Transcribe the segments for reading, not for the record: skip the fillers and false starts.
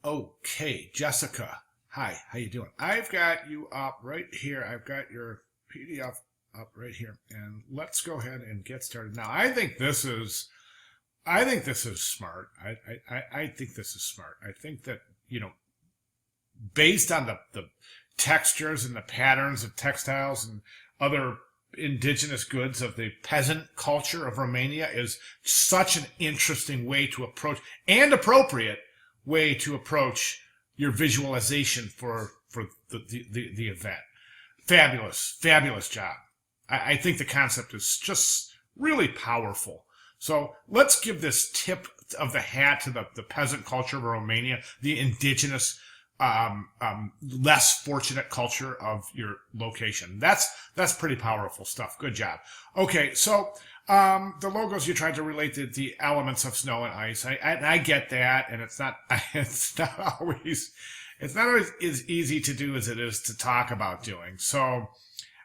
Okay, Jessica. Hi, how you doing? I've got you up right here. I've got your PDF up right here, and let's go ahead and get started. Now, I think this is smart. I think this is smart. I think that, based on the textures and the patterns of textiles and other indigenous goods of the peasant culture of Romania is such an interesting way to approach and appropriate way to approach your visualization for the event. Fabulous job. I think the concept is just really powerful. So let's give this tip of the hat to the peasant culture of Romania, the indigenous, less fortunate culture of your location. That's pretty powerful stuff. Good job. Okay, so the logos, you tried to relate the elements of snow and ice. I get that, and it's not always as easy to do as it is to talk about doing. So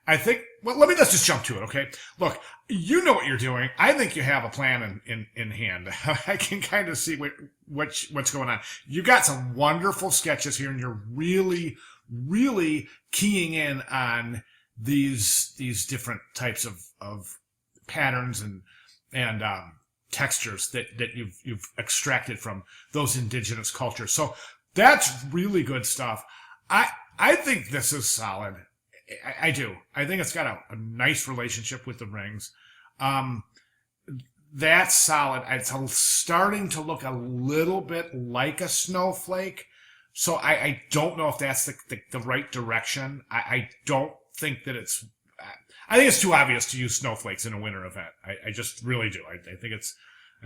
I think, well, let's just jump to it, okay? Look, you know what you're doing. I think you have a plan in hand. I can kind of see what's going on. You got some wonderful sketches here, and you're really keying in on these different types of patterns and textures that you've extracted from those indigenous cultures. So that's really good stuff. I think this is solid. I do. I think it's got a nice relationship with the rings. That's solid. It's starting to look a little bit like a snowflake. So I don't know if that's the right direction. I don't think that I think it's too obvious to use snowflakes in a winter event. I just really do. I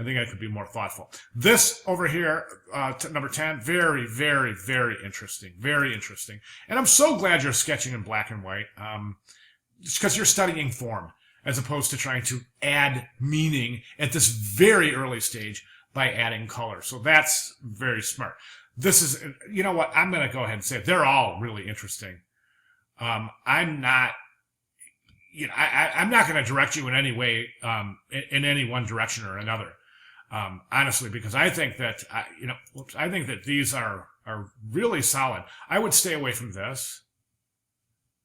think I could be more thoughtful. This over here, number 10, very interesting. Very interesting. And I'm so glad you're sketching in black and white, just because you're studying form as opposed to trying to add meaning at this very early stage by adding color. So that's very smart. This is, you know what, I'm going to go ahead and say it. They're all really interesting. I'm not going to direct you in any way, in any one direction or another. Honestly, because I think that, I think that these are really solid. I would stay away from this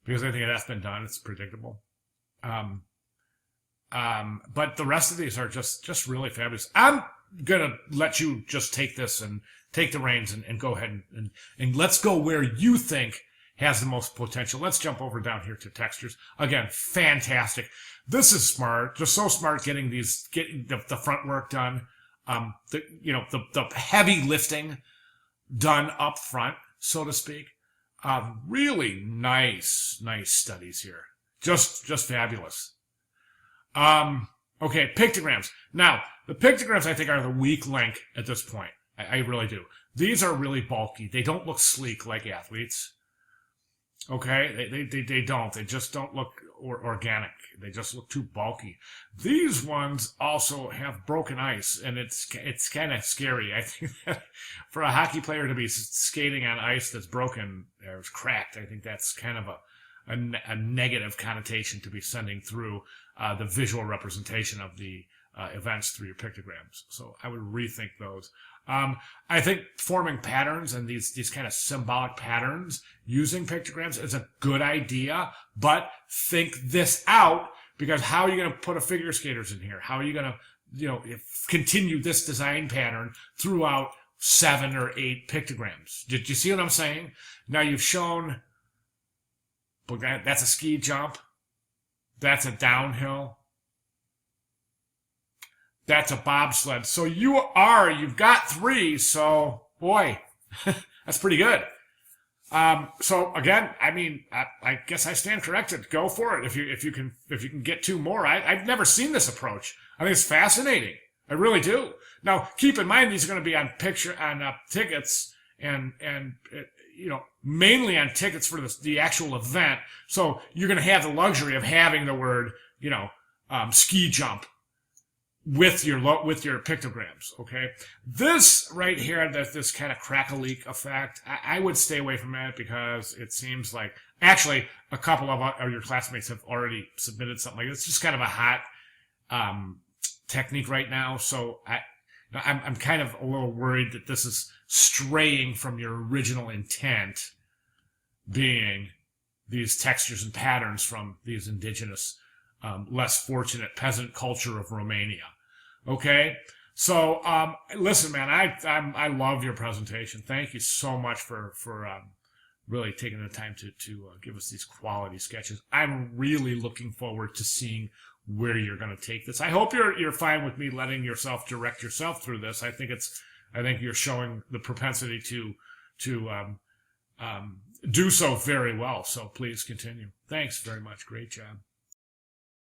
because I think that's been done. It's predictable. But the rest of these are just really fabulous. I'm going to let you just take this and take the reins and go ahead and let's go where you think has the most potential. Let's jump over down here to textures. Again, fantastic. This is smart. Just so smart getting the front work done. The heavy lifting done up front, so to speak. Really nice studies here. Just fabulous. Okay, pictograms. Now, the pictograms I think are the weak link at this point. I really do. These are really bulky. They don't look sleek like athletes. Okay, they don't. They just don't look organic. They just look too bulky. These ones also have broken ice, and it's kind of scary. I think that for a hockey player to be skating on ice that's broken or cracked, I think that's kind of a negative connotation to be sending through the visual representation of the events through your pictograms. So I would rethink those. I think forming patterns and these kind of symbolic patterns using pictograms is a good idea, but think this out, because how are you going to put a figure skaters in here? How are you going to, continue this design pattern throughout 7 or 8 pictograms? Did you see what I'm saying? Now you've shown, that's a ski jump. That's a downhill. That's a bobsled. So you've got 3. So boy, that's pretty good. So again, I mean, I guess I stand corrected. Go for it. If you can get 2 more. I've never seen this approach. I think it's fascinating. I really do. Now keep in mind, these are going to be on tickets and mainly on tickets for the actual event. So you're going to have the luxury of having the word, ski jump with your pictograms, okay? This right here, this kind of crack-a-leak effect, I would stay away from that because it seems like, actually, a couple of your classmates have already submitted something like this. It's just kind of a hot technique right now. So I'm kind of a little worried that this is straying from your original intent, being these textures and patterns from these indigenous, less fortunate peasant culture of Romania. Okay? So, listen, man, I love your presentation. Thank you so much for really taking the time to give us these quality sketches. I'm really looking forward to seeing where you're going to take this. I hope you're fine with me letting yourself direct yourself through this. I think you're showing the propensity to do so very well. So please continue. Thanks very much. Great job.